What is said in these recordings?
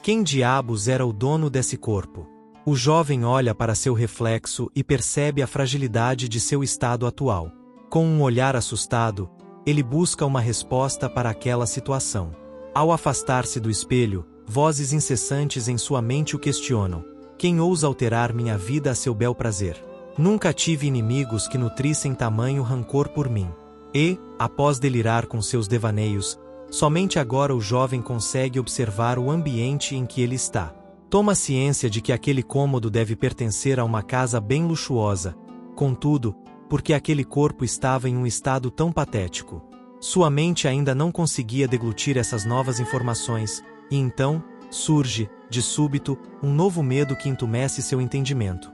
Quem diabos era o dono desse corpo? O jovem olha para seu reflexo e percebe a fragilidade de seu estado atual. Com um olhar assustado, ele busca uma resposta para aquela situação. Ao afastar-se do espelho, vozes incessantes em sua mente o questionam: quem ousa alterar minha vida a seu bel prazer? Nunca tive inimigos que nutrissem tamanho rancor por mim. E, após delirar com seus devaneios, somente agora o jovem consegue observar o ambiente em que ele está. Toma ciência de que aquele cômodo deve pertencer a uma casa bem luxuosa. Contudo, porque aquele corpo estava em um estado tão patético. Sua mente ainda não conseguia deglutir essas novas informações, e então, surge, de súbito, um novo medo que entumece seu entendimento.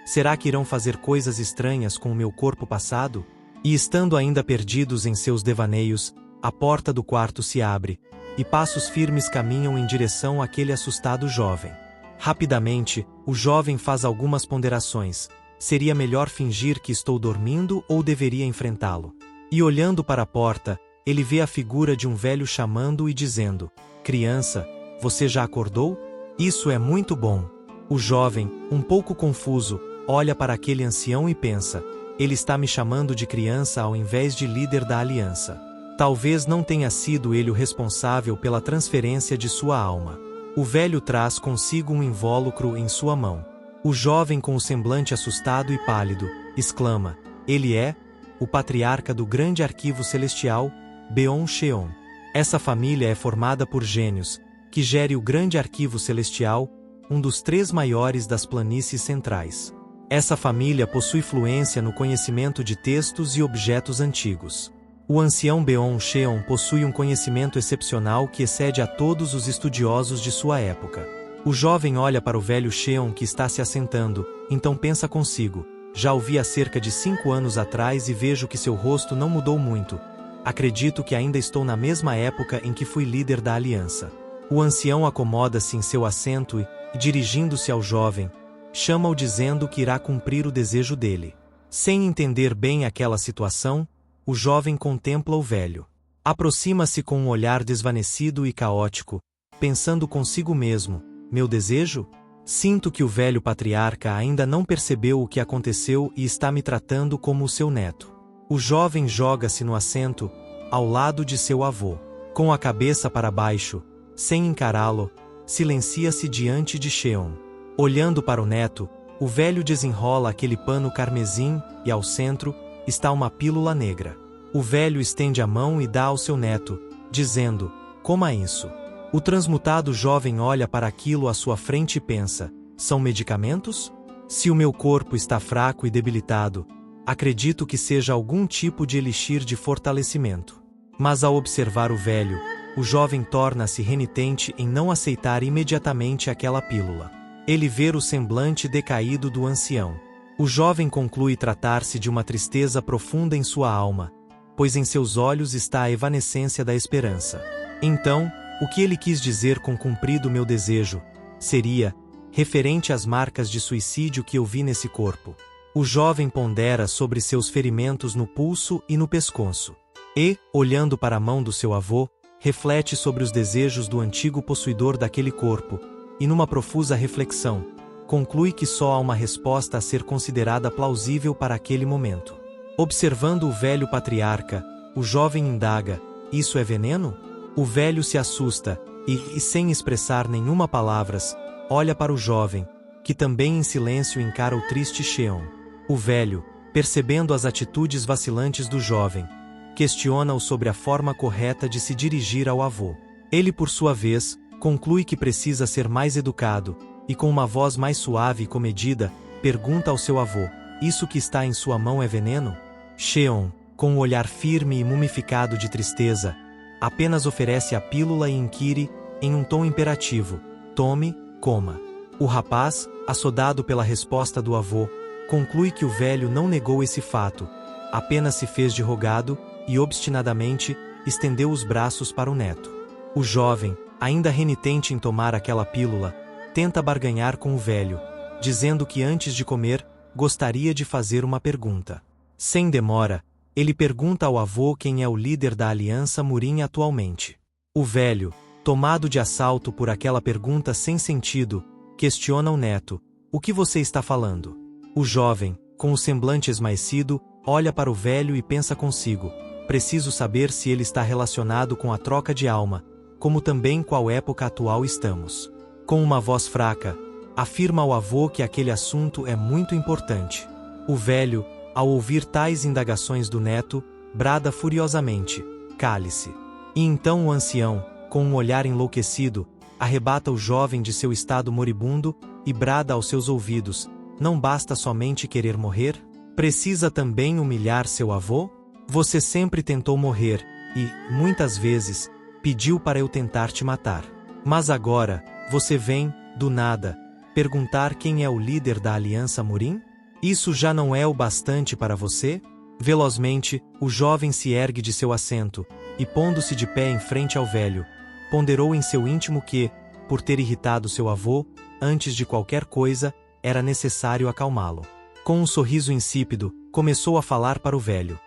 Será que irão fazer coisas estranhas com o meu corpo passado? E estando ainda perdidos em seus devaneios, a porta do quarto se abre, e passos firmes caminham em direção àquele assustado jovem. Rapidamente, o jovem faz algumas ponderações. Seria melhor fingir que estou dormindo ou deveria enfrentá-lo? E olhando para a porta, ele vê a figura de um velho chamando e dizendo: criança, você já acordou? Isso é muito bom. O jovem, um pouco confuso, olha para aquele ancião e pensa: ele está me chamando de criança ao invés de líder da aliança. Talvez não tenha sido ele o responsável pela transferência de sua alma. O velho traz consigo um invólucro em sua mão. O jovem, com o semblante assustado e pálido, exclama: ele é o patriarca do grande arquivo celestial, Beon Sheon. Essa família é formada por gênios, que gere o grande arquivo celestial, um dos 3 maiores das planícies centrais. Essa família possui fluência no conhecimento de textos e objetos antigos. O ancião Beon Sheon possui um conhecimento excepcional que excede a todos os estudiosos de sua época. O jovem olha para o velho Sheon que está se assentando, então pensa consigo: já o vi há cerca de 5 anos atrás e vejo que seu rosto não mudou muito. Acredito que ainda estou na mesma época em que fui líder da aliança. O ancião acomoda-se em seu assento e, dirigindo-se ao jovem, chama-o dizendo que irá cumprir o desejo dele. Sem entender bem aquela situação, o jovem contempla o velho. Aproxima-se com um olhar desvanecido e caótico, pensando consigo mesmo: meu desejo? Sinto que o velho patriarca ainda não percebeu o que aconteceu e está me tratando como o seu neto. O jovem joga-se no assento, ao lado de seu avô. Com a cabeça para baixo, sem encará-lo, silencia-se diante de Sheon. Olhando para o neto, o velho desenrola aquele pano carmesim e, ao centro, está uma pílula negra. O velho estende a mão e dá ao seu neto, dizendo: coma isso. O transmutado jovem olha para aquilo à sua frente e pensa: são medicamentos? Se o meu corpo está fraco e debilitado, acredito que seja algum tipo de elixir de fortalecimento. Mas ao observar o velho, o jovem torna-se renitente em não aceitar imediatamente aquela pílula. Ele vê o semblante decaído do ancião. O jovem conclui tratar-se de uma tristeza profunda em sua alma, pois em seus olhos está a evanescência da esperança. Então, o que ele quis dizer com cumprido meu desejo, seria referente às marcas de suicídio que eu vi nesse corpo. O jovem pondera sobre seus ferimentos no pulso e no pescoço. E, olhando para a mão do seu avô, reflete sobre os desejos do antigo possuidor daquele corpo, e numa profusa reflexão, conclui que só há uma resposta a ser considerada plausível para aquele momento. Observando o velho patriarca, o jovem indaga: isso é veneno? O velho se assusta e, sem expressar nenhuma palavras, olha para o jovem, que também em silêncio encara o triste Sheon. O velho, percebendo as atitudes vacilantes do jovem, questiona-o sobre a forma correta de se dirigir ao avô. Ele, por sua vez, conclui que precisa ser mais educado, e com uma voz mais suave e comedida, pergunta ao seu avô: isso que está em sua mão é veneno? Sheon, com um olhar firme e mumificado de tristeza, apenas oferece a pílula e inquire, em um tom imperativo: tome, coma. O rapaz, assodado pela resposta do avô, conclui que o velho não negou esse fato, apenas se fez de rogado, e obstinadamente, estendeu os braços para o neto. O jovem, ainda renitente em tomar aquela pílula, tenta barganhar com o velho, dizendo que antes de comer, gostaria de fazer uma pergunta. Sem demora, ele pergunta ao avô quem é o líder da aliança Murim atualmente. O velho, Tomado de assalto por aquela pergunta sem sentido, questiona o neto: "O que você está falando?" O jovem, com o semblante esmaecido, olha para o velho e pensa consigo: preciso saber se ele está relacionado com a troca de alma, como também qual época atual estamos. Com uma voz fraca, afirma ao avô que aquele assunto é muito importante. O velho, ao ouvir tais indagações do neto, brada furiosamente: "Cale-se!" E então o ancião, com um olhar enlouquecido, arrebata o jovem de seu estado moribundo e brada aos seus ouvidos: "Não basta somente querer morrer? Precisa também humilhar seu avô? Você sempre tentou morrer e, muitas vezes, pediu para eu tentar te matar. Mas agora, você vem, do nada, perguntar quem é o líder da Aliança Murim? Isso já não é o bastante para você?" Velozmente, o jovem se ergue de seu assento e, pondo-se de pé em frente ao velho, ponderou em seu íntimo que, por ter irritado seu avô, antes de qualquer coisa, era necessário acalmá-lo. Com um sorriso insípido, começou a falar para o velho: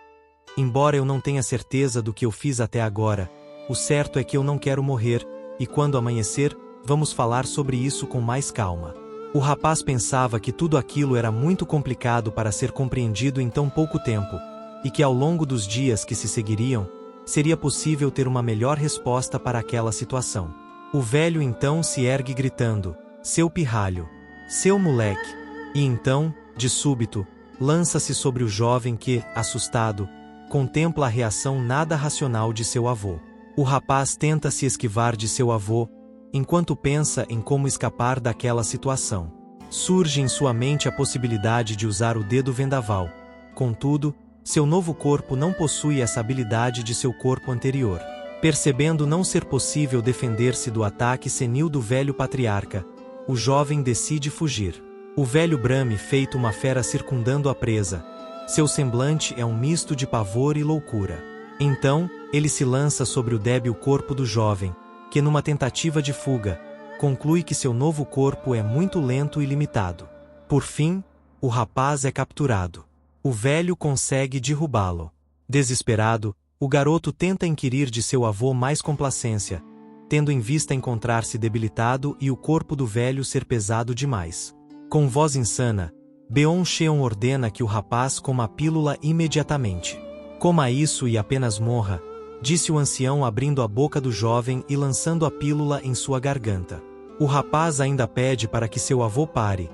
"Embora eu não tenha certeza do que eu fiz até agora, o certo é que eu não quero morrer, e quando amanhecer, vamos falar sobre isso com mais calma." O rapaz pensava que tudo aquilo era muito complicado para ser compreendido em tão pouco tempo, e que ao longo dos dias que se seguiriam, seria possível ter uma melhor resposta para aquela situação. O velho então se ergue gritando: "Seu pirralho! Seu moleque!" E então, de súbito, lança-se sobre o jovem que, assustado, contempla a reação nada racional de seu avô. O rapaz tenta se esquivar de seu avô, enquanto pensa em como escapar daquela situação. Surge em sua mente a possibilidade de usar o dedo vendaval. Contudo, seu novo corpo não possui essa habilidade de seu corpo anterior. Percebendo não ser possível defender-se do ataque senil do velho patriarca, o jovem decide fugir. O velho brame feito uma fera circundando a presa. Seu semblante é um misto de pavor e loucura. Então, ele se lança sobre o débil corpo do jovem, que numa tentativa de fuga, conclui que seu novo corpo é muito lento e limitado. Por fim, o rapaz é capturado. O velho consegue derrubá-lo. Desesperado, o garoto tenta inquirir de seu avô mais complacência, tendo em vista encontrar-se debilitado e o corpo do velho ser pesado demais. Com voz insana, Beon-cheon ordena que o rapaz coma a pílula imediatamente. "Coma isso e apenas morra", disse o ancião abrindo a boca do jovem e lançando a pílula em sua garganta. O rapaz ainda pede para que seu avô pare,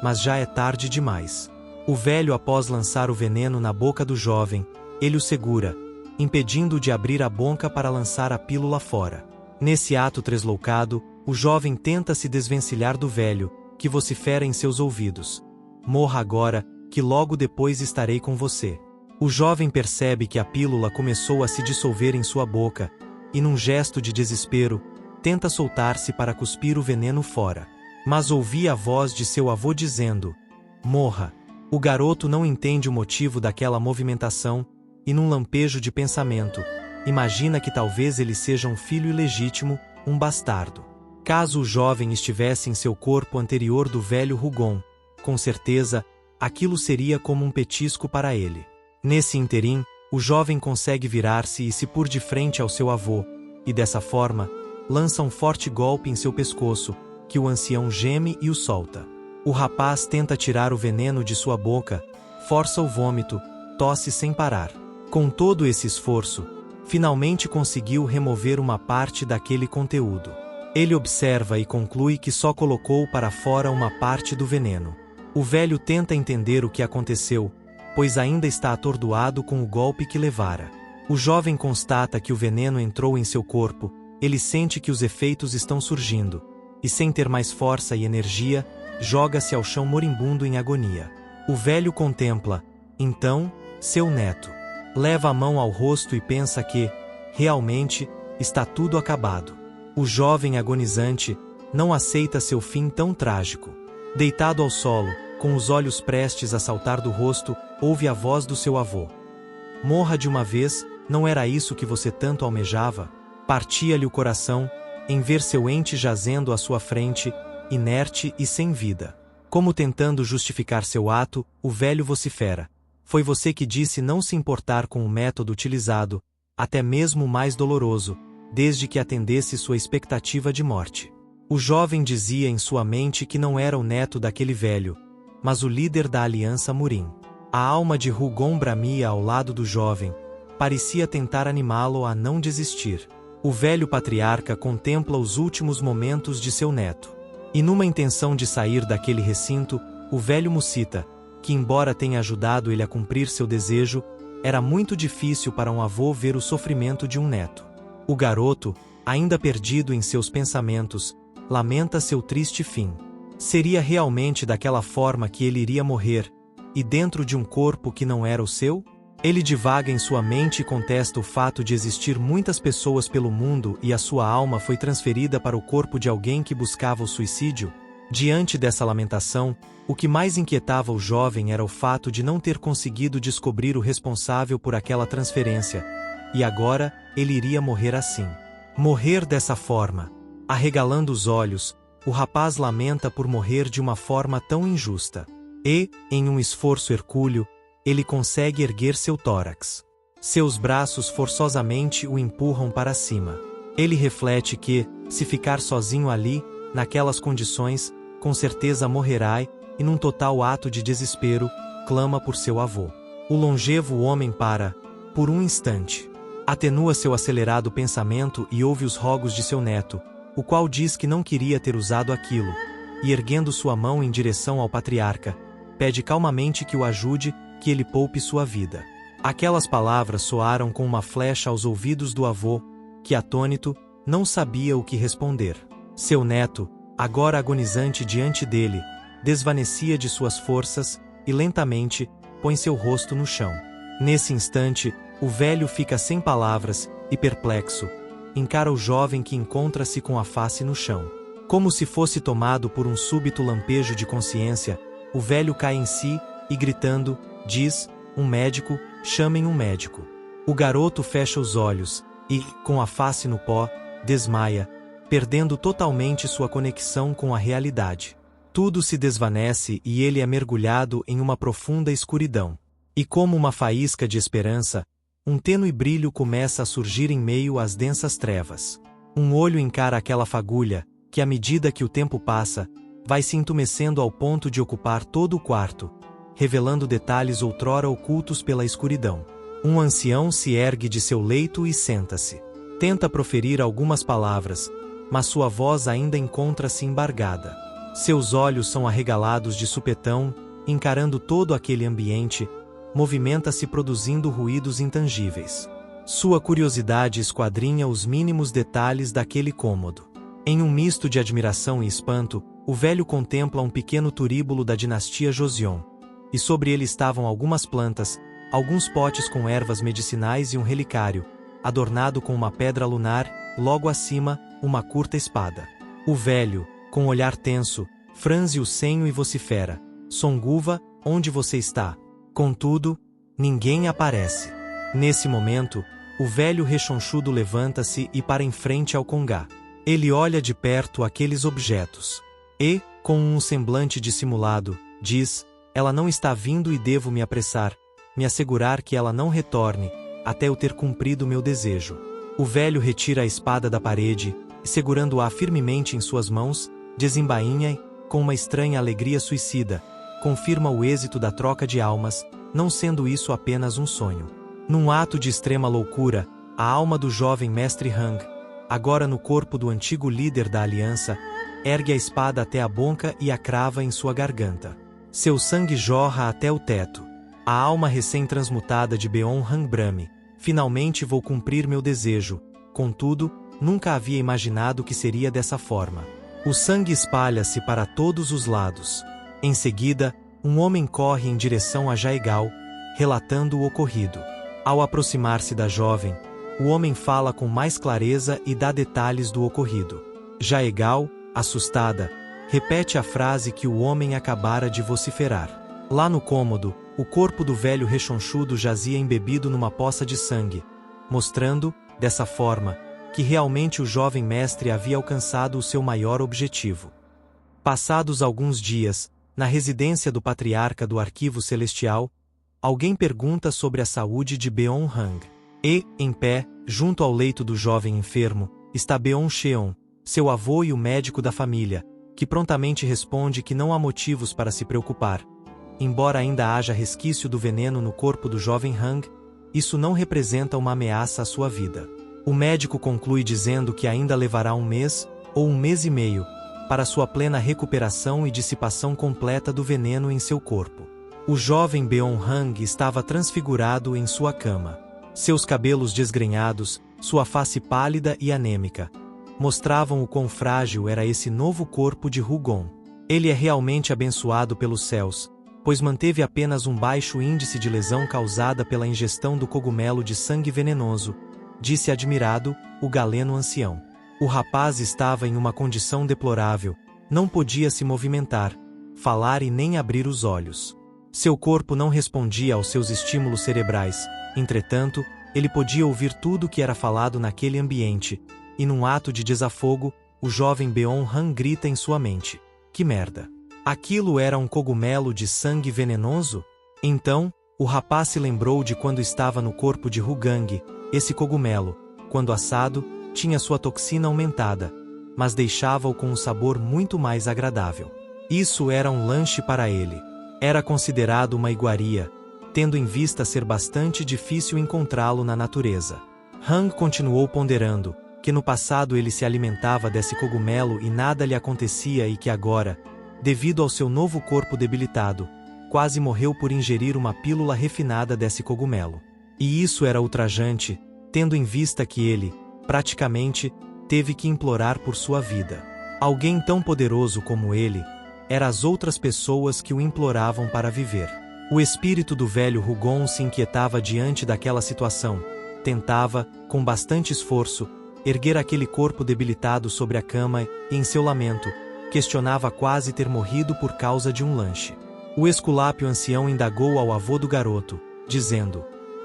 mas já é tarde demais. O velho, após lançar o veneno na boca do jovem, ele o segura, impedindo-o de abrir a boca para lançar a pílula fora. Nesse ato tresloucado, o jovem tenta se desvencilhar do velho, que vocifera em seus ouvidos: "Morra agora, que logo depois estarei com você." O jovem percebe que a pílula começou a se dissolver em sua boca, e num gesto de desespero, tenta soltar-se para cuspir o veneno fora. Mas ouvia a voz de seu avô dizendo: "Morra." O garoto não entende o motivo daquela movimentação, e num lampejo de pensamento, imagina que talvez ele seja um filho ilegítimo, um bastardo. Caso o jovem estivesse em seu corpo anterior do velho Rugon, com certeza, aquilo seria como um petisco para ele. Nesse interim, o jovem consegue virar-se e se pôr de frente ao seu avô, e dessa forma, lança um forte golpe em seu pescoço, que o ancião geme e o solta. O rapaz tenta tirar o veneno de sua boca, força o vômito, tosse sem parar. Com todo esse esforço, finalmente conseguiu remover uma parte daquele conteúdo. Ele observa e conclui que só colocou para fora uma parte do veneno. O velho tenta entender o que aconteceu, pois ainda está atordoado com o golpe que levara. O jovem constata que o veneno entrou em seu corpo, ele sente que os efeitos estão surgindo, e sem ter mais força e energia, joga-se ao chão moribundo em agonia. O velho contempla, então, seu neto. Leva a mão ao rosto e pensa que, realmente, está tudo acabado. O jovem agonizante não aceita seu fim tão trágico. Deitado ao solo, com os olhos prestes a saltar do rosto, ouve a voz do seu avô: "Morra de uma vez, não era isso que você tanto almejava?" Partia-lhe o coração, em ver seu ente jazendo à sua frente, inerte e sem vida. Como tentando justificar seu ato, o velho vocifera: "Foi você que disse não se importar com o método utilizado, até mesmo o mais doloroso, desde que atendesse sua expectativa de morte. O jovem dizia em sua mente que não era o neto daquele velho, mas o líder da Aliança Murim. A alma de Rugon bramia ao lado do jovem, parecia tentar animá-lo a não desistir. O velho patriarca contempla os últimos momentos de seu neto. E numa intenção de sair daquele recinto, o velho Mucita, que embora tenha ajudado ele a cumprir seu desejo, era muito difícil para um avô ver o sofrimento de um neto. O garoto, ainda perdido em seus pensamentos, lamenta seu triste fim. Seria realmente daquela forma que ele iria morrer, e dentro de um corpo que não era o seu? Ele divaga em sua mente e contesta o fato de existir muitas pessoas pelo mundo e a sua alma foi transferida para o corpo de alguém que buscava o suicídio. Diante dessa lamentação, o que mais inquietava o jovem era o fato de não ter conseguido descobrir o responsável por aquela transferência. E agora, ele iria morrer assim. Morrer dessa forma. Arregalando os olhos, o rapaz lamenta por morrer de uma forma tão injusta. E, em um esforço hercúleo, ele consegue erguer seu tórax. Seus braços forçosamente o empurram para cima. Ele reflete que, se ficar sozinho ali, naquelas condições, com certeza morrerá e, num total ato de desespero, clama por seu avô. O longevo homem para, por um instante. Atenua seu acelerado pensamento e ouve os rogos de seu neto, o qual diz que não queria ter usado aquilo, e erguendo sua mão em direção ao patriarca, pede calmamente que o ajude, que ele poupe sua vida. Aquelas palavras soaram com uma flecha aos ouvidos do avô, que atônito, não sabia o que responder. Seu neto, agora agonizante diante dele, desvanecia de suas forças, e lentamente, põe seu rosto no chão. Nesse instante, o velho fica sem palavras, e perplexo, encara o jovem que encontra-se com a face no chão. Como se fosse tomado por um súbito lampejo de consciência, o velho cai em si, e gritando, diz, um médico, chamem um médico. O garoto fecha os olhos, e, com a face no pó, desmaia, perdendo totalmente sua conexão com a realidade. Tudo se desvanece e ele é mergulhado em uma profunda escuridão. E como uma faísca de esperança, um tênue brilho começa a surgir em meio às densas trevas. Um olho encara aquela fagulha, que à medida que o tempo passa, vai se entumecendo ao ponto de ocupar todo o quarto, revelando detalhes outrora ocultos pela escuridão. Um ancião se ergue de seu leito e senta-se. Tenta proferir algumas palavras, mas sua voz ainda encontra-se embargada. Seus olhos são arregalados de supetão, encarando todo aquele ambiente, movimenta-se produzindo ruídos intangíveis. Sua curiosidade esquadrinha os mínimos detalhes daquele cômodo. Em um misto de admiração e espanto, o velho contempla um pequeno turíbulo da dinastia Joseon. E sobre ele estavam algumas plantas, alguns potes com ervas medicinais e um relicário, adornado com uma pedra lunar, logo acima, uma curta espada. O velho, com olhar tenso, franze o senho e vocifera: Songuva, onde você está? Contudo, ninguém aparece. Nesse momento, o velho rechonchudo levanta-se e para em frente ao congá. Ele olha de perto aqueles objetos. E, com um semblante dissimulado, diz: ela não está vindo e devo me apressar, me assegurar que ela não retorne, até eu ter cumprido meu desejo. O velho retira a espada da parede, e segurando-a firmemente em suas mãos, desembainha e, com uma estranha alegria suicida, confirma o êxito da troca de almas, não sendo isso apenas um sonho. Num ato de extrema loucura, a alma do jovem mestre Hang, agora no corpo do antigo líder da aliança, ergue a espada até a boca e a crava em sua garganta. Seu sangue jorra até o teto. A alma recém-transmutada de Beon Hang brame: finalmente vou cumprir meu desejo. Contudo, nunca havia imaginado que seria dessa forma. O sangue espalha-se para todos os lados. Em seguida, um homem corre em direção a Jaegal, relatando o ocorrido. Ao aproximar-se da jovem, o homem fala com mais clareza e dá detalhes do ocorrido. Jaegal, assustada, repete a frase que o homem acabara de vociferar. Lá no cômodo, o corpo do velho rechonchudo jazia embebido numa poça de sangue, mostrando, dessa forma, que realmente o jovem mestre havia alcançado o seu maior objetivo. Passados alguns dias, na residência do patriarca do Arquivo Celestial, alguém pergunta sobre a saúde de Beon Hang. E, em pé, junto ao leito do jovem enfermo, está Beon-cheon, seu avô e o médico da família, que prontamente responde que não há motivos para se preocupar. Embora ainda haja resquício do veneno no corpo do jovem Hang, isso não representa uma ameaça à sua vida. O médico conclui dizendo que ainda levará 1 mês, ou 1 mês e meio, para sua plena recuperação e dissipação completa do veneno em seu corpo. O jovem Beon-hang estava transfigurado em sua cama. Seus cabelos desgrenhados, sua face pálida e anêmica, mostravam o quão frágil era esse novo corpo de Hugon. Ele é realmente abençoado pelos céus, pois manteve apenas um baixo índice de lesão causada pela ingestão do cogumelo de sangue venenoso, disse admirado o galeno ancião. O rapaz estava em uma condição deplorável, não podia se movimentar, falar e nem abrir os olhos. Seu corpo não respondia aos seus estímulos cerebrais, entretanto, ele podia ouvir tudo o que era falado naquele ambiente, e num ato de desafogo, o jovem Beon-hang grita em sua mente: que merda! Aquilo era um cogumelo de sangue venenoso? Então, o rapaz se lembrou de quando estava no corpo de Hugang. Esse cogumelo, quando assado, tinha sua toxina aumentada, mas deixava-o com um sabor muito mais agradável. Isso era um lanche para ele. Era considerado uma iguaria, tendo em vista ser bastante difícil encontrá-lo na natureza. Hang continuou ponderando que no passado ele se alimentava desse cogumelo e nada lhe acontecia e que agora, devido ao seu novo corpo debilitado, quase morreu por ingerir uma pílula refinada desse cogumelo. E isso era ultrajante, tendo em vista que ele, praticamente, teve que implorar por sua vida. Alguém tão poderoso como ele, eram as outras pessoas que o imploravam para viver. O espírito do velho Hugon se inquietava diante daquela situação, tentava, com bastante esforço, erguer aquele corpo debilitado sobre a cama e, em seu lamento, questionava quase ter morrido por causa de um lanche. O esculápio ancião indagou ao avô do garoto, dizendo: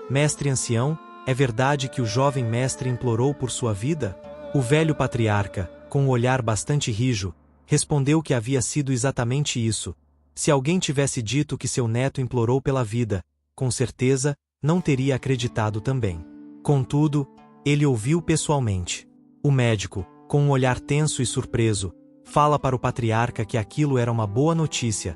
mestre ancião, é verdade que o jovem mestre implorou por sua vida? O velho patriarca, com um olhar bastante rijo, respondeu que havia sido exatamente isso. Se alguém tivesse dito que seu neto implorou pela vida, com certeza, não teria acreditado também. Contudo, ele ouviu pessoalmente. O médico, com um olhar tenso e surpreso, fala para o patriarca que aquilo era uma boa notícia,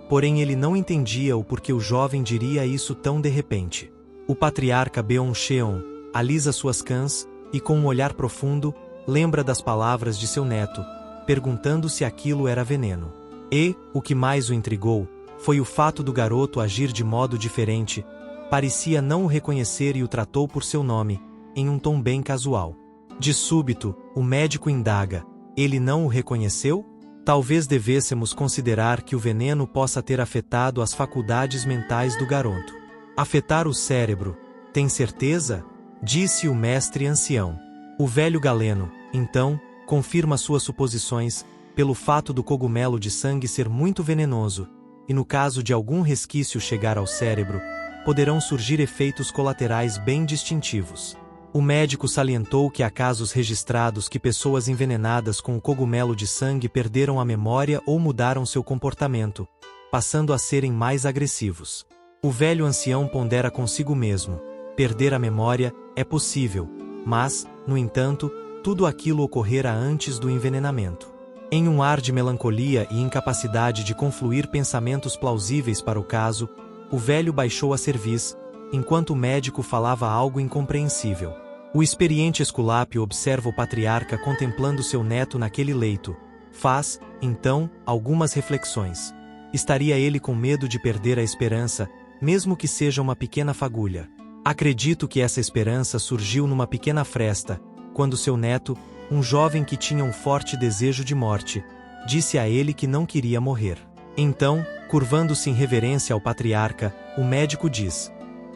porém ele não entendia o porquê o jovem diria isso tão de repente. O patriarca Beon-cheon alisa suas cãs e, com um olhar profundo, lembra das palavras de seu neto, perguntando se aquilo era veneno. E, o que mais o intrigou, foi o fato do garoto agir de modo diferente, parecia não o reconhecer e o tratou por seu nome, em um tom bem casual. De súbito, o médico indaga: ele não o reconheceu? Talvez devêssemos considerar que o veneno possa ter afetado as faculdades mentais do garoto. Afetar o cérebro, tem certeza? Disse o mestre ancião. O velho galeno, então, confirma suas suposições, pelo fato do cogumelo de sangue ser muito venenoso, e no caso de algum resquício chegar ao cérebro, poderão surgir efeitos colaterais bem distintivos. O médico salientou que há casos registrados que pessoas envenenadas com o cogumelo de sangue perderam a memória ou mudaram seu comportamento, passando a serem mais agressivos. O velho ancião pondera consigo mesmo: perder a memória é possível, mas, no entanto, tudo aquilo ocorrera antes do envenenamento. Em um ar de melancolia e incapacidade de confluir pensamentos plausíveis para o caso, o velho baixou a cerviz, enquanto o médico falava algo incompreensível. O experiente Esculápio observa o patriarca contemplando seu neto naquele leito. Faz, então, algumas reflexões. Estaria ele com medo de perder a esperança, mesmo que seja uma pequena fagulha? Acredito que essa esperança surgiu numa pequena fresta, quando seu neto, um jovem que tinha um forte desejo de morte, disse a ele que não queria morrer. Então, curvando-se em reverência ao patriarca, o médico diz: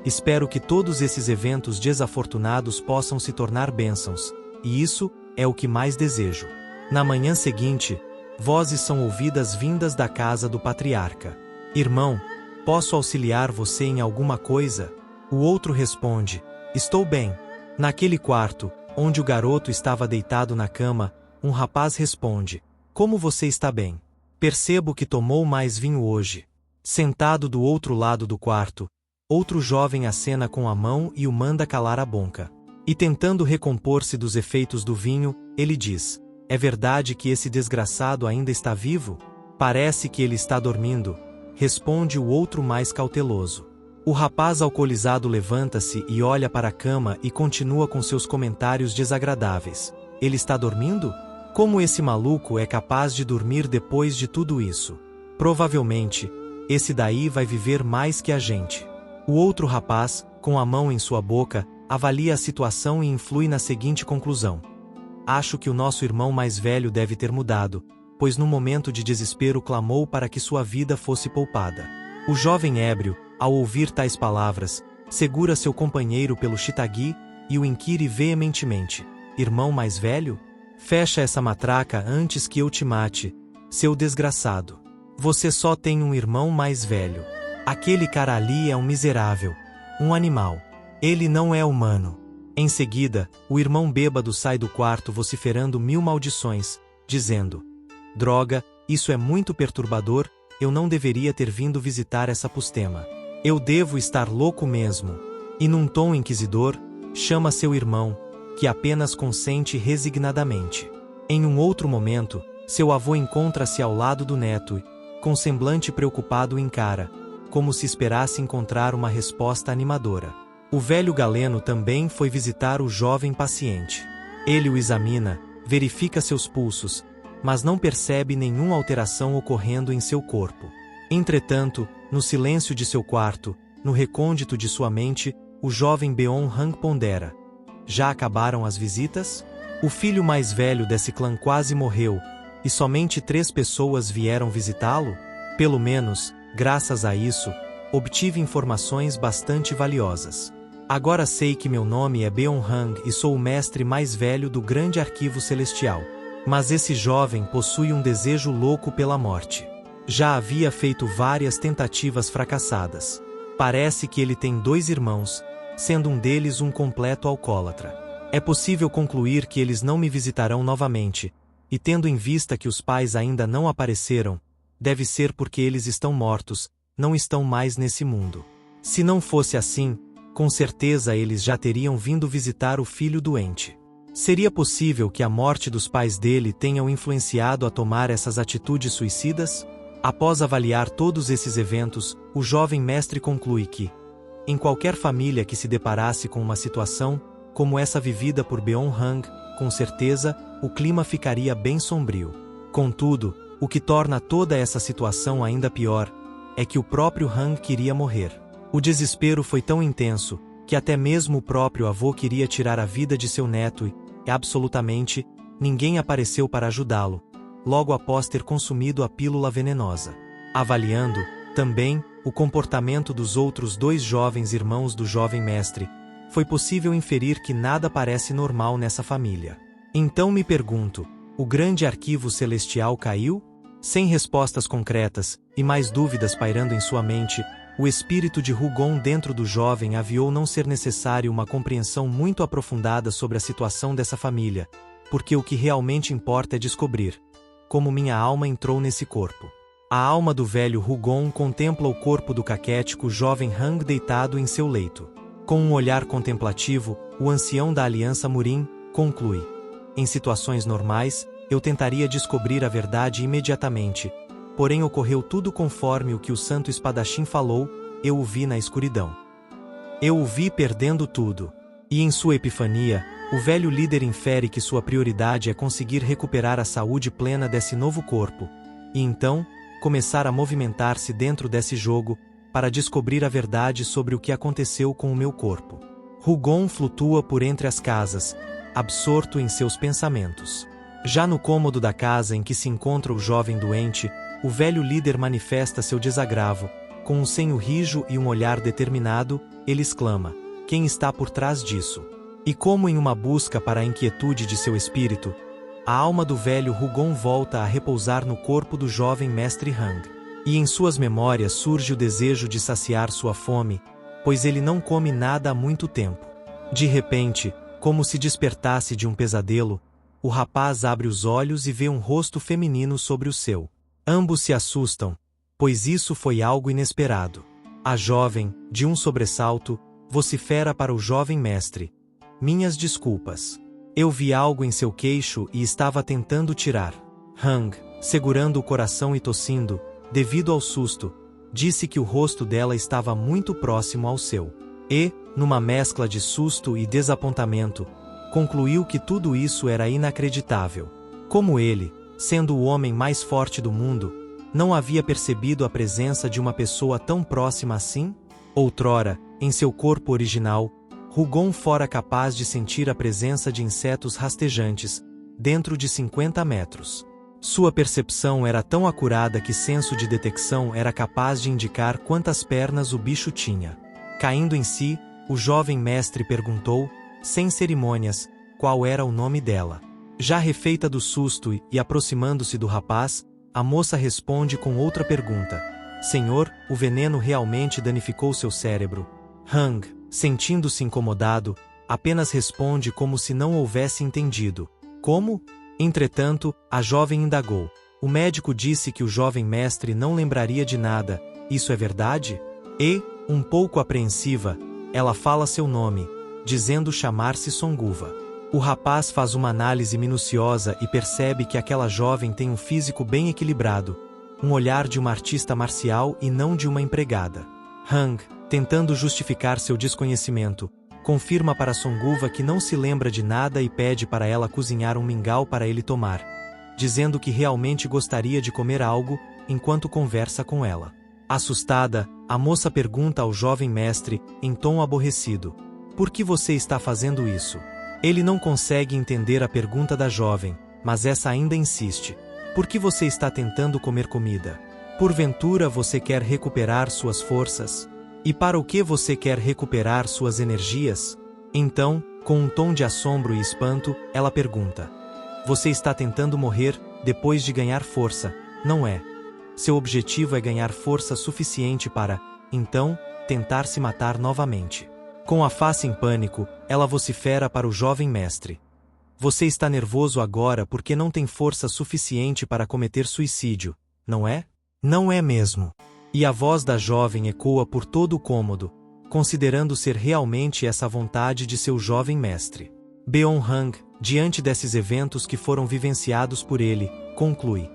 espero que todos esses eventos desafortunados possam se tornar bênçãos, e isso é o que mais desejo. Na manhã seguinte, vozes são ouvidas vindas da casa do patriarca. Irmão, posso auxiliar você em alguma coisa? O outro responde: estou bem. Naquele quarto, onde o garoto estava deitado na cama, um rapaz responde: como você está bem? Percebo que tomou mais vinho hoje. Sentado do outro lado do quarto, outro jovem acena com a mão e o manda calar a boca. E tentando recompor-se dos efeitos do vinho, ele diz: é verdade que esse desgraçado ainda está vivo? Parece que ele está dormindo, responde o outro mais cauteloso. O rapaz alcoolizado levanta-se e olha para a cama e continua com seus comentários desagradáveis. Ele está dormindo? Como esse maluco é capaz de dormir depois de tudo isso? Provavelmente, esse daí vai viver mais que a gente. O outro rapaz, com a mão em sua boca, avalia a situação e influi na seguinte conclusão: acho que o nosso irmão mais velho deve ter mudado, pois no momento de desespero clamou para que sua vida fosse poupada. O jovem ébrio, ao ouvir tais palavras, segura seu companheiro pelo chitagui e o inquire veementemente: irmão mais velho? Fecha essa matraca antes que eu te mate, seu desgraçado. Você só tem um irmão mais velho. Aquele cara ali é um miserável, um animal. Ele não é humano. Em seguida, o irmão bêbado sai do quarto vociferando 1000 maldições, dizendo: droga, isso é muito perturbador, eu não deveria ter vindo visitar essa pustema. Eu devo estar louco mesmo. E num tom inquisidor, chama seu irmão, que apenas consente resignadamente. Em um outro momento, seu avô encontra-se ao lado do neto e, com semblante preocupado, o encara, como se esperasse encontrar uma resposta animadora. O velho galeno também foi visitar o jovem paciente. Ele o examina, verifica seus pulsos, mas não percebe nenhuma alteração ocorrendo em seu corpo. Entretanto, no silêncio de seu quarto, no recôndito de sua mente, o jovem Beon Hang pondera: já acabaram as visitas? O filho mais velho desse clã quase morreu, e somente 3 pessoas vieram visitá-lo? Pelo menos, graças a isso, obtive informações bastante valiosas. Agora sei que meu nome é Beon Hang e sou o mestre mais velho do grande arquivo celestial. Mas esse jovem possui um desejo louco pela morte. Já havia feito várias tentativas fracassadas. Parece que ele tem 2 irmãos, sendo um deles um completo alcoólatra. É possível concluir que eles não me visitarão novamente, e tendo em vista que os pais ainda não apareceram, deve ser porque eles estão mortos, não estão mais nesse mundo. Se não fosse assim, com certeza eles já teriam vindo visitar o filho doente. Seria possível que a morte dos pais dele tenha o influenciado a tomar essas atitudes suicidas? Após avaliar todos esses eventos, o jovem mestre conclui que, em qualquer família que se deparasse com uma situação, como essa vivida por Beon Hang, com certeza, o clima ficaria bem sombrio. Contudo, o que torna toda essa situação ainda pior, é que o próprio Hang queria morrer. O desespero foi tão intenso, que até mesmo o próprio avô queria tirar a vida de seu neto e, absolutamente, ninguém apareceu para ajudá-lo, logo após ter consumido a pílula venenosa. Avaliando, também, o comportamento dos outros 2 jovens irmãos do jovem mestre, foi possível inferir que nada parece normal nessa família. Então me pergunto, o grande arquivo celestial caiu? Sem respostas concretas, e mais dúvidas pairando em sua mente, o espírito de Hugon dentro do jovem aviou não ser necessário uma compreensão muito aprofundada sobre a situação dessa família, porque o que realmente importa é descobrir como minha alma entrou nesse corpo. A alma do velho Hugon contempla o corpo do caquético jovem Hang deitado em seu leito. Com um olhar contemplativo, o ancião da Aliança Murim conclui: em situações normais, eu tentaria descobrir a verdade imediatamente, porém ocorreu tudo conforme o que o santo espadachim falou, eu o vi na escuridão. Eu o vi perdendo tudo. E em sua epifania, o velho líder infere que sua prioridade é conseguir recuperar a saúde plena desse novo corpo, e então, começar a movimentar-se dentro desse jogo, para descobrir a verdade sobre o que aconteceu com o meu corpo. Hugon flutua por entre as casas, absorto em seus pensamentos. Já no cômodo da casa em que se encontra o jovem doente, o velho líder manifesta seu desagravo. Com um senho rijo e um olhar determinado, ele exclama: quem está por trás disso? E como em uma busca para a inquietude de seu espírito, a alma do velho Hugon volta a repousar no corpo do jovem mestre Hang. E em suas memórias surge o desejo de saciar sua fome, pois ele não come nada há muito tempo. De repente, como se despertasse de um pesadelo, o rapaz abre os olhos e vê um rosto feminino sobre o seu. Ambos se assustam, pois isso foi algo inesperado. A jovem, de um sobressalto, vocifera para o jovem mestre: minhas desculpas. Eu vi algo em seu queixo e estava tentando tirar. Hang, segurando o coração e tossindo, devido ao susto, disse que o rosto dela estava muito próximo ao seu. E, numa mescla de susto e desapontamento, concluiu que tudo isso era inacreditável. Como ele, sendo o homem mais forte do mundo, não havia percebido a presença de uma pessoa tão próxima assim? Outrora, em seu corpo original, Rougon fora capaz de sentir a presença de insetos rastejantes, dentro de 50 metros. Sua percepção era tão acurada que senso de detecção era capaz de indicar quantas pernas o bicho tinha. Caindo em si, o jovem mestre perguntou, sem cerimônias, qual era o nome dela. Já refeita do susto e aproximando-se do rapaz, a moça responde com outra pergunta: Senhor, o veneno realmente danificou seu cérebro? Hang, sentindo-se incomodado, apenas responde como se não houvesse entendido. Como? Entretanto, a jovem indagou. O médico disse que o jovem mestre não lembraria de nada. Isso é verdade? E, um pouco apreensiva, ela fala seu nome, dizendo chamar-se Songuva. O rapaz faz uma análise minuciosa e percebe que aquela jovem tem um físico bem equilibrado, um olhar de uma artista marcial e não de uma empregada. Hang, tentando justificar seu desconhecimento, confirma para Songuva que não se lembra de nada e pede para ela cozinhar um mingau para ele tomar, dizendo que realmente gostaria de comer algo enquanto conversa com ela. Assustada, a moça pergunta ao jovem mestre, em tom aborrecido: por que você está fazendo isso? Ele não consegue entender a pergunta da jovem, mas essa ainda insiste: por que você está tentando comer comida? Porventura você quer recuperar suas forças? E para o que você quer recuperar suas energias? Então, com um tom de assombro e espanto, ela pergunta: você está tentando morrer, depois de ganhar força, não é? Seu objetivo é ganhar força suficiente para, então, tentar se matar novamente. Com a face em pânico, ela vocifera para o jovem mestre: você está nervoso agora porque não tem força suficiente para cometer suicídio, não é? Não é mesmo. E a voz da jovem ecoa por todo o cômodo, considerando ser realmente essa vontade de seu jovem mestre. Beon-Hang, diante desses eventos que foram vivenciados por ele, conclui: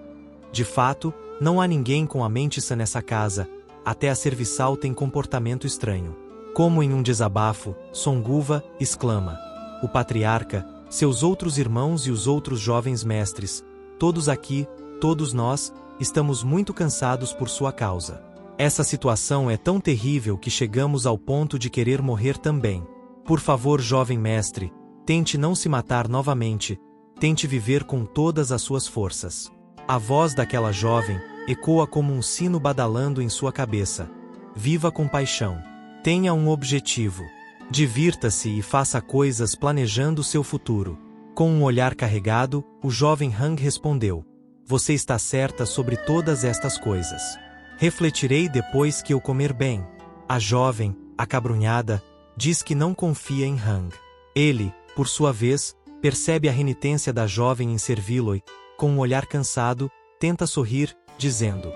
de fato, não há ninguém com a mente sã nessa casa, até a serviçal tem comportamento estranho. Como em um desabafo, Songuva exclama: o patriarca, seus outros irmãos e os outros jovens mestres, todos aqui, todos nós, estamos muito cansados por sua causa. Essa situação é tão terrível que chegamos ao ponto de querer morrer também. Por favor, jovem mestre, tente não se matar novamente, tente viver com todas as suas forças. A voz daquela jovem ecoa como um sino badalando em sua cabeça: viva com paixão. Tenha um objetivo. Divirta-se e faça coisas planejando seu futuro. Com um olhar carregado, o jovem Hang respondeu: você está certa sobre todas estas coisas. Refletirei depois que eu comer bem. A jovem, acabrunhada, diz que não confia em Hang. Ele, por sua vez, percebe a renitência da jovem em servi-lo e, com um olhar cansado, tenta sorrir, dizendo: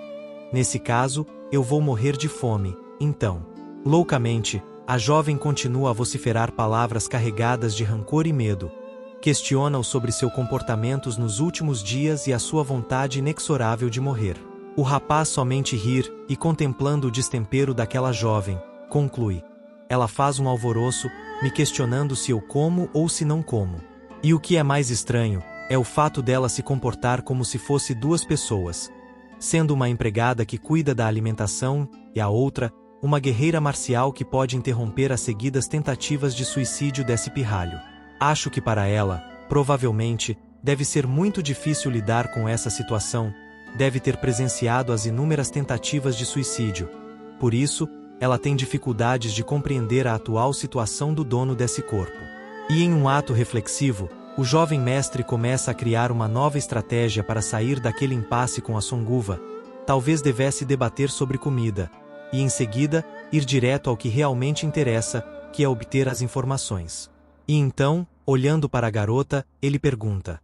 nesse caso, eu vou morrer de fome, então. Loucamente, a jovem continua a vociferar palavras carregadas de rancor e medo. Questiona-o sobre seus comportamentos nos últimos dias e a sua vontade inexorável de morrer. O rapaz somente rir, e contemplando o destempero daquela jovem, conclui: ela faz um alvoroço, me questionando se eu como ou se não como. E o que é mais estranho, é o fato dela se comportar como se fosse duas pessoas, sendo uma empregada que cuida da alimentação, e a outra, uma guerreira marcial que pode interromper as seguidas tentativas de suicídio desse pirralho. Acho que para ela, provavelmente, deve ser muito difícil lidar com essa situação, deve ter presenciado as inúmeras tentativas de suicídio. Por isso, ela tem dificuldades de compreender a atual situação do dono desse corpo. E em um ato reflexivo, o jovem mestre começa a criar uma nova estratégia para sair daquele impasse com a Songuva. Talvez devesse debater sobre comida, e em seguida, ir direto ao que realmente interessa, que é obter as informações. E então, olhando para a garota, ele pergunta: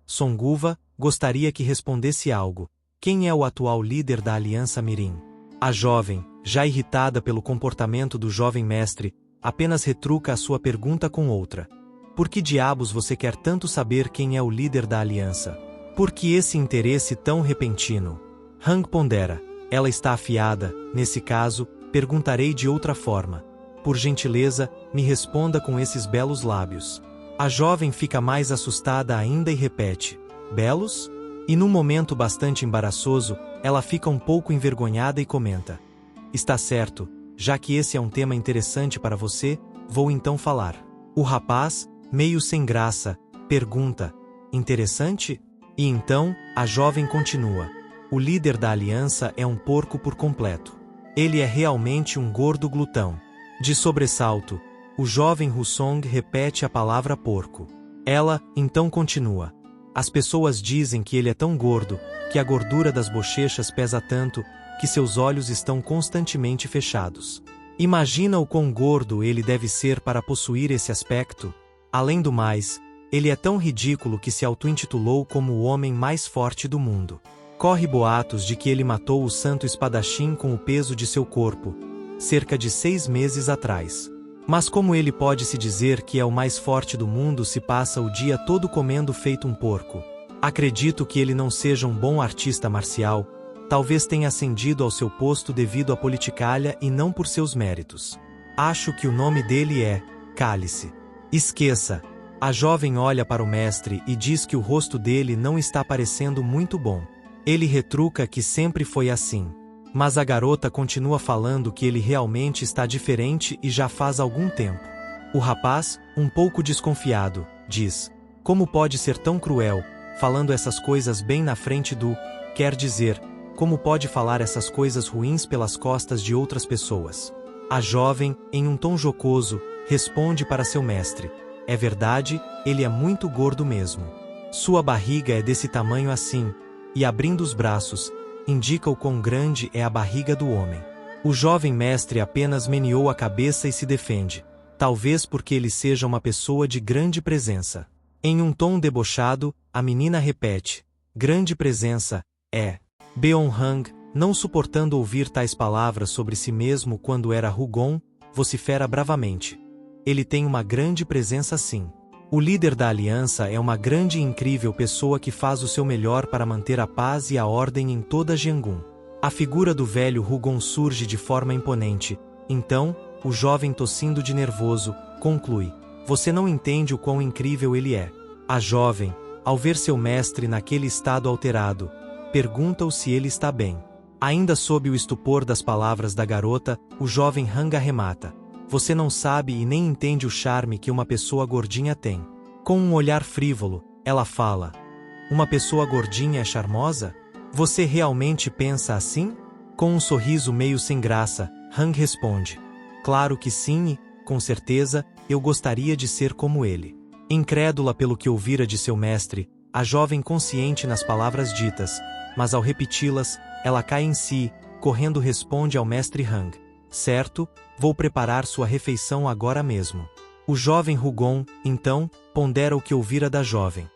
Songuva, gostaria que respondesse algo. Quem é o atual líder da Aliança Mirim? A jovem, já irritada pelo comportamento do jovem mestre, apenas retruca a sua pergunta com outra. Por que diabos você quer tanto saber quem é o líder da aliança? Por que esse interesse tão repentino? Hang pondera. Ela está afiada, nesse caso, perguntarei de outra forma. Por gentileza, me responda com esses belos lábios. A jovem fica mais assustada ainda e repete: belos? E num momento bastante embaraçoso, ela fica um pouco envergonhada e comenta: está certo, já que esse é um tema interessante para você, vou então falar. O rapaz, meio sem graça, pergunta: interessante? E então, a jovem continua: o líder da aliança é um porco por completo. Ele é realmente um gordo glutão. De sobressalto, o jovem Husong repete a palavra porco. Ela, então continua: as pessoas dizem que ele é tão gordo, que a gordura das bochechas pesa tanto, que seus olhos estão constantemente fechados. Imagina o quão gordo ele deve ser para possuir esse aspecto. Além do mais, ele é tão ridículo que se auto-intitulou como o homem mais forte do mundo. Corre boatos de que ele matou o santo espadachim com o peso de seu corpo, cerca de 6 meses atrás. Mas como ele pode se dizer que é o mais forte do mundo se passa o dia todo comendo feito um porco? Acredito que ele não seja um bom artista marcial, talvez tenha ascendido ao seu posto devido à politicalha e não por seus méritos. Acho que o nome dele é Cálice. Esqueça. A jovem olha para o mestre e diz que o rosto dele não está parecendo muito bom. Ele retruca que sempre foi assim. Mas a garota continua falando que ele realmente está diferente e já faz algum tempo. O rapaz, um pouco desconfiado, diz: como pode ser tão cruel, falando essas coisas bem na frente do... quer dizer, como pode falar essas coisas ruins pelas costas de outras pessoas? A jovem, em um tom jocoso, responde para seu mestre: é verdade, ele é muito gordo mesmo. Sua barriga é desse tamanho assim, e abrindo os braços, indica o quão grande é a barriga do homem. O jovem mestre apenas meneou a cabeça e se defende, talvez porque ele seja uma pessoa de grande presença. Em um tom debochado, a menina repete: grande presença, é. Beon-hang, não suportando ouvir tais palavras sobre si mesmo quando era Hugon, vocifera bravamente: ele tem uma grande presença sim. O líder da aliança é uma grande e incrível pessoa que faz o seu melhor para manter a paz e a ordem em toda Jiangun. A figura do velho Hugon surge de forma imponente. Então, o jovem tossindo de nervoso, conclui: você não entende o quão incrível ele é. A jovem, ao ver seu mestre naquele estado alterado, pergunta-o se ele está bem. Ainda sob o estupor das palavras da garota, o jovem Hang arremata: você não sabe e nem entende o charme que uma pessoa gordinha tem. Com um olhar frívolo, ela fala: uma pessoa gordinha é charmosa? Você realmente pensa assim? Com um sorriso meio sem graça, Hang responde: claro que sim e, com certeza, eu gostaria de ser como ele. Incrédula pelo que ouvira de seu mestre, a jovem consciente nas palavras ditas, mas ao repeti-las, ela cai em si, correndo responde ao mestre Hang: certo, vou preparar sua refeição agora mesmo. O jovem Hugon, então, pondera o que ouvira da jovem.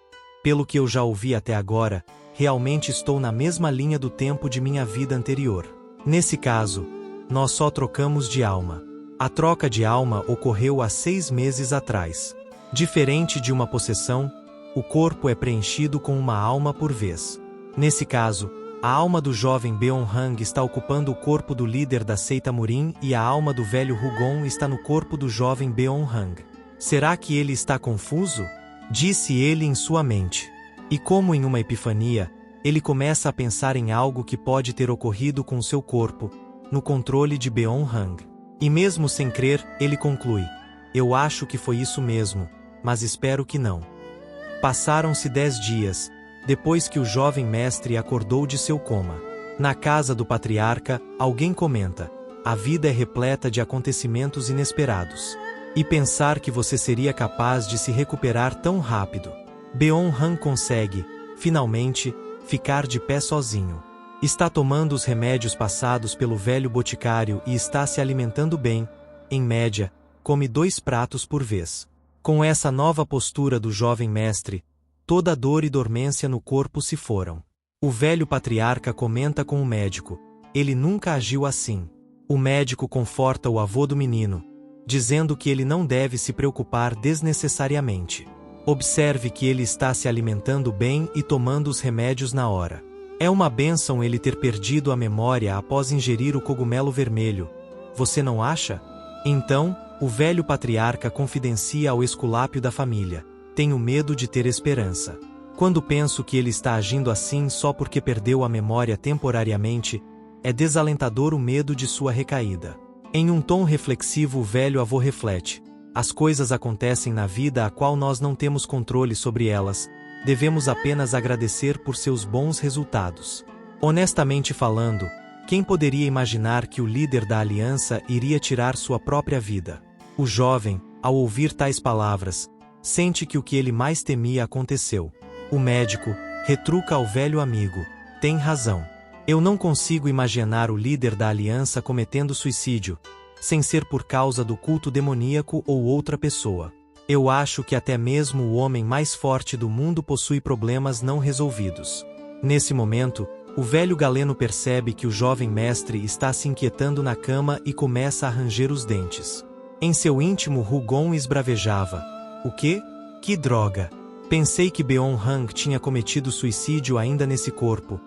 Pelo que eu já ouvi até agora, realmente estou na mesma linha do tempo de minha vida anterior. Nesse caso, nós só trocamos de alma. A troca de alma ocorreu há 6 meses atrás. Diferente de uma possessão, o corpo é preenchido com uma alma por vez. Nesse caso, a alma do jovem Beon-hang está ocupando o corpo do líder da seita Murin e a alma do velho Hugon está no corpo do jovem Beon-hang. Será que ele está confuso? Disse ele em sua mente. E como em uma epifania, ele começa a pensar em algo que pode ter ocorrido com seu corpo, no controle de Beon-hang. E mesmo sem crer, ele conclui: eu acho que foi isso mesmo, mas espero que não. Passaram-se 10 dias, depois que o jovem mestre acordou de seu coma. Na casa do patriarca, alguém comenta: a vida é repleta de acontecimentos inesperados. E pensar que você seria capaz de se recuperar tão rápido. Beon-hang consegue, finalmente, ficar de pé sozinho. Está tomando os remédios passados pelo velho boticário e está se alimentando bem, em média, come 2 pratos por vez. Com essa nova postura do jovem mestre, toda a dor e dormência no corpo se foram. O velho patriarca comenta com o médico: ele nunca agiu assim. O médico conforta o avô do menino, dizendo que ele não deve se preocupar desnecessariamente. Observe que ele está se alimentando bem e tomando os remédios na hora. É uma bênção ele ter perdido a memória após ingerir o cogumelo vermelho. Você não acha? Então, o velho patriarca confidencia ao esculápio da família: tenho medo de ter esperança. Quando penso que ele está agindo assim só porque perdeu a memória temporariamente, é desalentador o medo de sua recaída. Em um tom reflexivo, o velho avô reflete: as coisas acontecem na vida a qual nós não temos controle sobre elas, devemos apenas agradecer por seus bons resultados. Honestamente falando, quem poderia imaginar que o líder da aliança iria tirar sua própria vida? O jovem, ao ouvir tais palavras, sente que o que ele mais temia aconteceu. O médico retruca ao velho amigo: tem razão. Eu não consigo imaginar o líder da aliança cometendo suicídio, sem ser por causa do culto demoníaco ou outra pessoa. Eu acho que até mesmo o homem mais forte do mundo possui problemas não resolvidos. Nesse momento, o velho galeno percebe que o jovem mestre está se inquietando na cama e começa a ranger os dentes. Em seu íntimo, Rougon esbravejava: o quê? Que droga! Pensei que Beon-Hang tinha cometido suicídio ainda nesse corpo,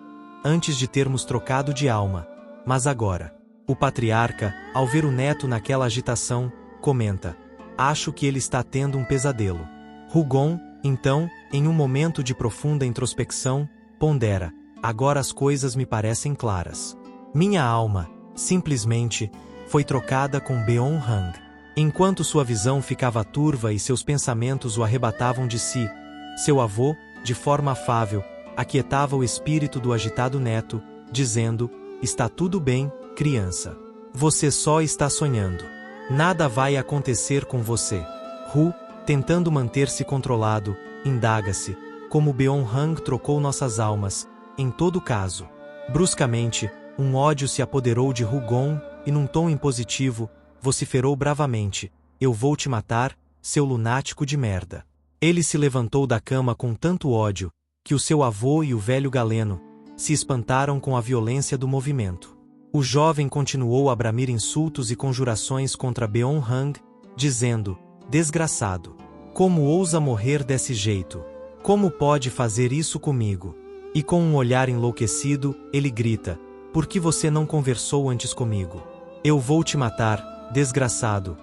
antes de termos trocado de alma. Mas agora... O patriarca, ao ver o neto naquela agitação, comenta: acho que ele está tendo um pesadelo. Rougon, então, em um momento de profunda introspecção, pondera: agora as coisas me parecem claras. Minha alma, simplesmente, foi trocada com Beon-Hang. Enquanto sua visão ficava turva e seus pensamentos o arrebatavam de si, seu avô, de forma afável, aquietava o espírito do agitado neto, dizendo: está tudo bem, criança. Você só está sonhando. Nada vai acontecer com você. Hu, tentando manter-se controlado, indaga-se: como Beon-Hang trocou nossas almas, em todo caso. Bruscamente, um ódio se apoderou de Rougon e num tom impositivo, vociferou bravamente: eu vou te matar, seu lunático de merda. Ele se levantou da cama com tanto ódio, que o seu avô e o velho galeno se espantaram com a violência do movimento. O jovem continuou a bramir insultos e conjurações contra Beon-Hang, dizendo: desgraçado! Como ousa morrer desse jeito? Como pode fazer isso comigo? E com um olhar enlouquecido, ele grita: por que você não conversou antes comigo? Eu vou te matar, desgraçado!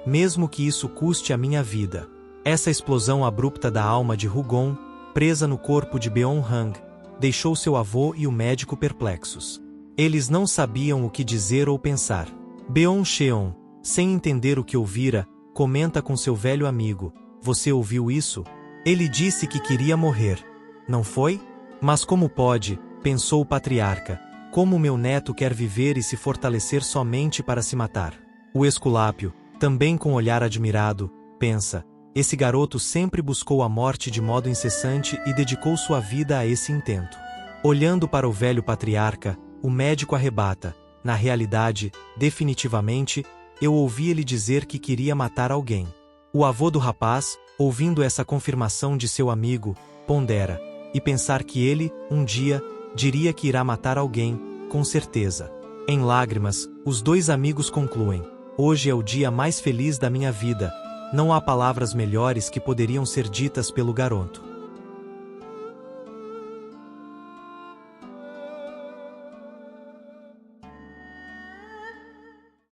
Mesmo que isso custe a minha vida. Essa explosão abrupta da alma de Rougon, presa no corpo de Beon-Hang, deixou seu avô e o médico perplexos. Eles não sabiam o que dizer ou pensar. Beon-Cheon, sem entender o que ouvira, comenta com seu velho amigo: você ouviu isso? Ele disse que queria morrer. Não foi? Mas como pode, pensou o patriarca, como meu neto quer viver e se fortalecer somente para se matar? O esculápio, também com olhar admirado, pensa: esse garoto sempre buscou a morte de modo incessante e dedicou sua vida a esse intento. Olhando para o velho patriarca, o médico arrebata: na realidade, definitivamente, eu ouvi ele dizer que queria matar alguém. O avô do rapaz, ouvindo essa confirmação de seu amigo, pondera: e pensar que ele, um dia, diria que irá matar alguém, com certeza. Em lágrimas, os dois amigos concluem: hoje é o dia mais feliz da minha vida. Não há palavras melhores que poderiam ser ditas pelo garoto.